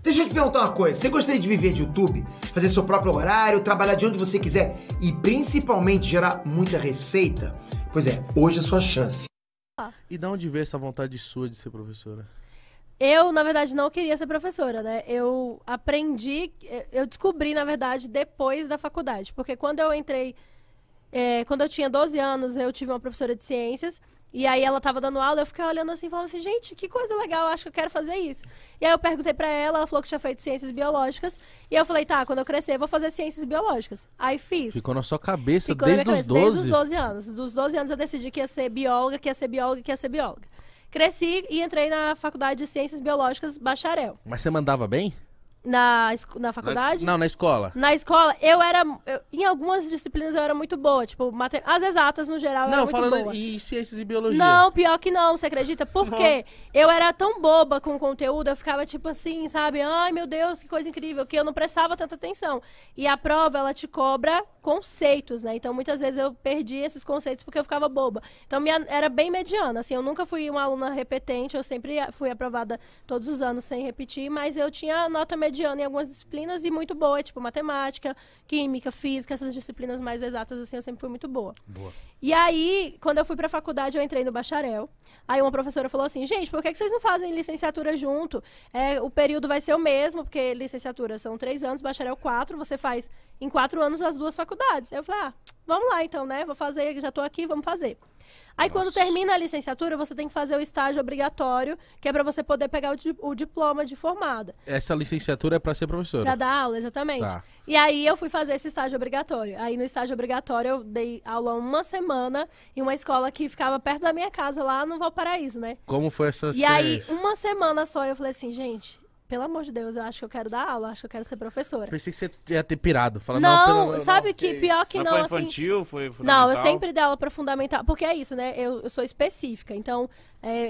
Deixa eu te perguntar uma coisa. Você gostaria de viver de YouTube? Fazer seu próprio horário, trabalhar de onde você quiser e principalmente gerar muita receita? Pois é, hoje é a sua chance. E de onde veio essa vontade sua de ser professora? Eu, na verdade, não queria ser professora, né? Eu descobri, na verdade, depois da faculdade. Porque quando eu entrei, quando eu tinha 12 anos, eu tive uma professora de ciências. E aí ela tava dando aula, eu fiquei olhando assim, falando assim, gente, que coisa legal, acho que eu quero fazer isso. E aí eu perguntei pra ela falou que tinha feito ciências biológicas. E eu falei, tá, quando eu crescer, eu vou fazer ciências biológicas. Aí fiz. Ficou na sua cabeça Ficou desde na minha os cabeça, 12? desde os 12 anos. Dos 12 anos eu decidi que ia ser bióloga, que ia ser bióloga, que ia ser bióloga. Cresci e entrei na faculdade de ciências biológicas, bacharel. Mas você mandava bem? Na faculdade? Não, na escola. Na escola, em algumas disciplinas eu era muito boa, tipo, as exatas no geral eu era muito boa. Em ciências e biologia. Não, pior que não, você acredita? Porque eu era tão boba com o conteúdo, eu ficava tipo assim, sabe? Ai, meu Deus, que coisa incrível, que eu não prestava tanta atenção. E a prova, ela te cobra conceitos, né? Então, muitas vezes eu perdi esses conceitos porque eu ficava boba. Então, era bem mediana, assim, eu nunca fui uma aluna repetente, eu sempre fui aprovada todos os anos sem repetir, mas eu tinha nota mediana em algumas disciplinas e muito boa, tipo matemática, química, física, essas disciplinas mais exatas, assim, eu sempre fui muito boa. E aí, quando eu fui pra faculdade, eu entrei no bacharel. Aí uma professora falou assim, gente, por que vocês não fazem licenciatura junto? O período vai ser o mesmo, porque licenciatura são 3 anos, bacharel 4, você faz em 4 anos as 2 faculdades. Eu falei, vamos lá então, né? Vou fazer, já tô aqui, vamos fazer. Aí, quando termina a licenciatura, você tem que fazer o estágio obrigatório, que é para você poder pegar o diploma de formada. Essa licenciatura é para ser professora? Pra dar aula, exatamente. Tá. E aí, eu fui fazer esse estágio obrigatório. Aí, no estágio obrigatório, eu dei aula 1 semana em uma escola que ficava perto da minha casa, lá no Valparaíso, né? Como foi essa E experiência? aí, 1 semana só, eu falei assim, gente... Pelo amor de Deus, eu acho que eu quero dar aula, acho que eu quero ser professora. Pensei que você ia ter pirado. Fala, não, sabe que pior que Mas não, foi assim... infantil, foi fundamental? Não, eu sempre dei aula para fundamental, porque é isso, né? Eu sou específica, então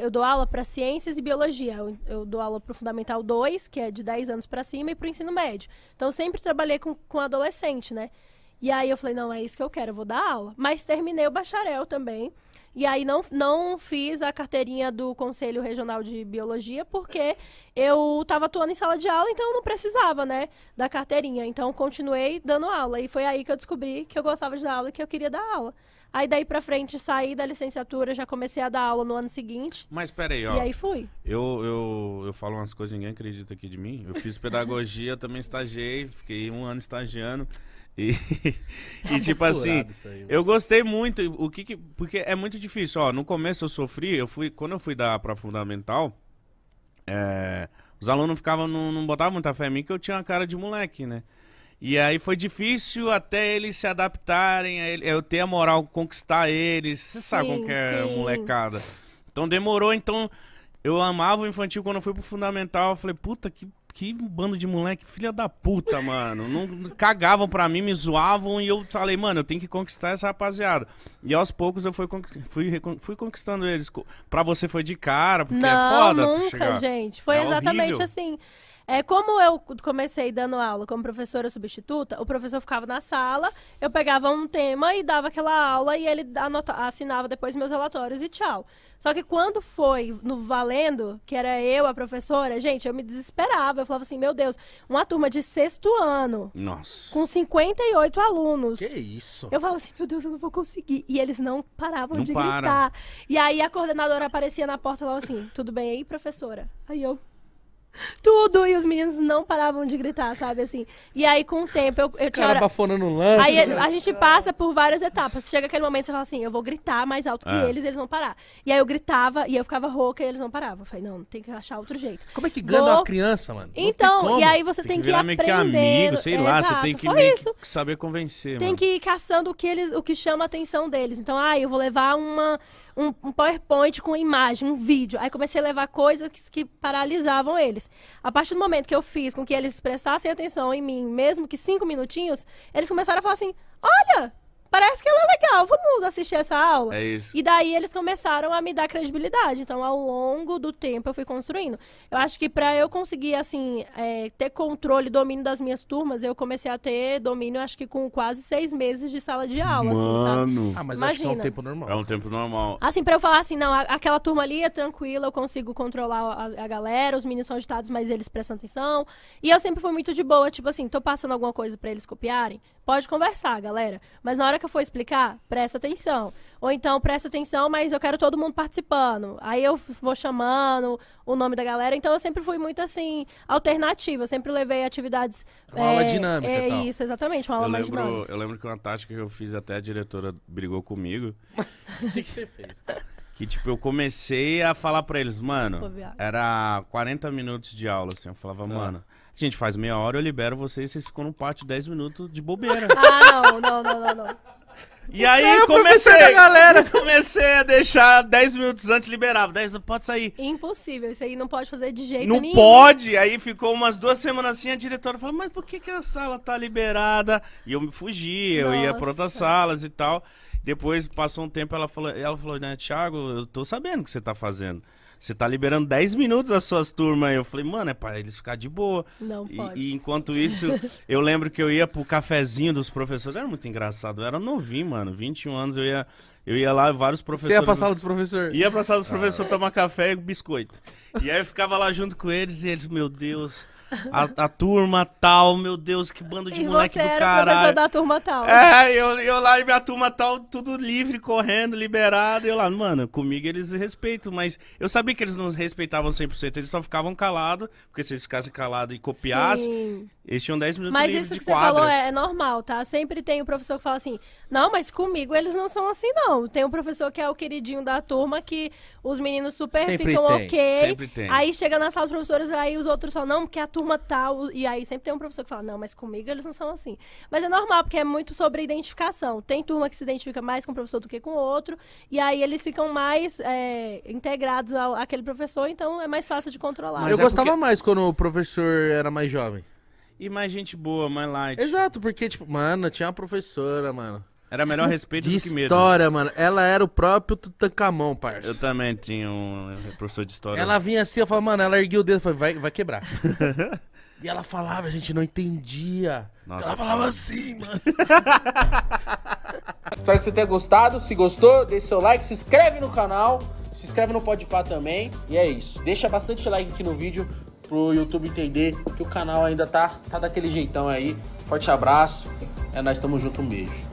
eu dou aula para ciências e biologia. Eu dou aula para o Fundamental 2, que é de 10 anos para cima, e para o ensino médio. Então, eu sempre trabalhei com adolescente, né? E aí eu falei, não, é isso que eu quero, eu vou dar aula. Mas terminei o bacharel também. E aí não fiz a carteirinha do Conselho Regional de Biologia, porque eu estava atuando em sala de aula, então eu não precisava, né, da carteirinha. Então continuei dando aula. E foi aí que eu descobri que eu gostava de dar aula e que eu queria dar aula. Aí daí pra frente, saí da licenciatura, já comecei a dar aula no ano seguinte. Mas peraí, ó. E aí fui. Eu falo umas coisas que ninguém acredita aqui de mim. Eu fiz pedagogia, também estagiei, fiquei 1 ano estagiando. E tipo assim, eu gostei muito, porque é muito difícil, ó, no começo eu sofri, quando eu fui dar pra fundamental, os alunos não botavam muita fé em mim, que eu tinha uma cara de moleque, né? E aí foi difícil até eles se adaptarem, eu ter a moral, conquistar eles, você sabe como que é molecada. Então demorou, então eu amava o infantil, quando eu fui pro fundamental, eu falei, puta, que bando de moleque, filha da puta, mano. Não cagavam pra mim, me zoavam e eu falei, mano, eu tenho que conquistar essa rapaziada. E aos poucos eu fui conquistando eles. Pra você foi de cara, porque é foda. Não, nunca, gente. Foi exatamente horrível. assim. Como eu comecei dando aula como professora substituta, o professor ficava na sala, eu pegava um tema e dava aquela aula e ele assinava depois meus relatórios e tchau. Só que quando foi no valendo, que era eu, a professora, gente, eu me desesperava. Eu falava assim, meu Deus, uma turma de 6º ano, Nossa. com 58 alunos. Que isso? Eu falava assim, meu Deus, eu não vou conseguir. E eles não paravam Não de para. gritar. E aí a coordenadora aparecia na porta e falava assim, tudo bem aí, professora? Aí eu... Tudo, e os meninos não paravam de gritar, sabe, assim. E aí, com o tempo, eu tinha... cara bafonando no lance. Aí a gente passa por várias etapas. Chega aquele momento, você fala assim, eu vou gritar mais alto que eles vão parar. E aí eu gritava, e eu ficava rouca, e eles não paravam. Eu falei, não, tem que achar outro jeito. Como é que ganha uma criança, mano? Não Então, tem como. e aí você tem que ir virar meio que aprendendo. amigo, sei lá, você Exato, tem que foi meio isso. que saber convencer, Tem mano. que ir caçando o que chama a atenção deles. Então, eu vou levar um PowerPoint com imagem, um vídeo. Aí comecei a levar coisas que paralisavam eles. A partir do momento que eu fiz com que eles prestassem atenção em mim, mesmo que 5 minutinhos, eles começaram a falar assim, olha, parece que ela é legal, vamos assistir essa aula. É isso. E daí eles começaram a me dar credibilidade. Então, ao longo do tempo, eu fui construindo. Eu acho que pra eu conseguir, assim, ter controle, domínio das minhas turmas, eu comecei a ter domínio, acho que com quase 6 meses de sala de aula, assim, sabe? Ah, mas Imagina. acho que é um tempo normal. É um tempo normal. Assim, pra eu falar assim, não, aquela turma ali é tranquila, eu consigo controlar a galera, os meninos são agitados, mas eles prestam atenção. E eu sempre fui muito de boa, tipo assim, tô passando alguma coisa pra eles copiarem, pode conversar, galera. Mas na hora que eu for explicar, presta atenção. Ou então, presta atenção, mas eu quero todo mundo participando. Aí eu vou chamando o nome da galera. Então, eu sempre fui muito, assim, alternativa. Eu sempre levei atividades... Uma aula dinâmica e tal. Isso, exatamente, uma aula mais dinâmica. Eu lembro que uma tática que eu fiz, até a diretora brigou comigo. O que você fez? Que, tipo, eu comecei a falar pra eles, mano, Pô, viado. era 40 minutos de aula, assim. Eu falava, mano, a gente faz meia hora, eu libero vocês ficam no pátio 10 minutos de bobeira. Ah, não. E aí comecei a deixar 10 minutos antes, liberava. 10, pode sair. Impossível, isso aí não pode fazer de jeito Não nenhum. pode! Aí ficou umas 2 semanas assim, a diretora falou, mas por que a sala tá liberada? E eu me fugi, eu ia pra outras salas e tal. Depois, passou um tempo, ela falou, né, Thiago, eu tô sabendo o que você tá fazendo. Você tá liberando 10 minutos as suas turmas. Eu falei, mano, é pra eles ficar de boa. Não pode. E enquanto isso, eu lembro que eu ia pro cafezinho dos professores. Era muito engraçado. Eu era novinho, mano. 21 anos, eu ia lá, vários professores... Você ia pra sala dos professores? Ia pra sala dos professores tomar café e biscoito. E aí eu ficava lá junto com eles e eles, meu Deus... A turma tal, meu Deus, que bando de moleque do caralho. E você era professor da turma tal. Eu lá e minha turma tal, tudo livre, correndo, liberado. E eu lá, mano, comigo eles respeitam, mas eu sabia que eles não respeitavam 100%, eles só ficavam calados, porque se eles ficassem calados e copiassem, eles tinham 10 minutos livres de quadra. Mas isso que você falou é normal, tá? Sempre tem o professor que fala assim, não, mas comigo eles não são assim, não. Tem um professor que é o queridinho da turma, que os meninos super Sempre ficam tem. ok. Sempre tem. Aí chega na sala dos professores, aí os outros falam, não, porque a turma tal. E aí sempre tem um professor que fala, não, mas comigo eles não são assim. Mas é normal, porque é muito sobre identificação. Tem turma que se identifica mais com o professor do que com o outro. E aí eles ficam mais integrados àquele professor, então é mais fácil de controlar. Mas Eu gostava mais quando o professor era mais jovem. E mais gente boa, mais light. Exato, porque, tipo, mano, tinha uma professora, mano. Era melhor respeito De do que medo. história, mano. Ela era o próprio Tutankhamon, parça. Eu também tinha um professor de história. Ela vinha assim, eu falava, mano, ela erguia o dedo e falava, vai quebrar. E ela falava, a gente não entendia. Nossa, ela falava assim, mano. Espero que você tenha gostado. Se gostou, deixe seu like, se inscreve no canal, se inscreve no Podpah também. E é isso. Deixa bastante like aqui no vídeo pro YouTube entender que o canal ainda tá daquele jeitão aí. Forte abraço. É nóis, tamo junto, um beijo.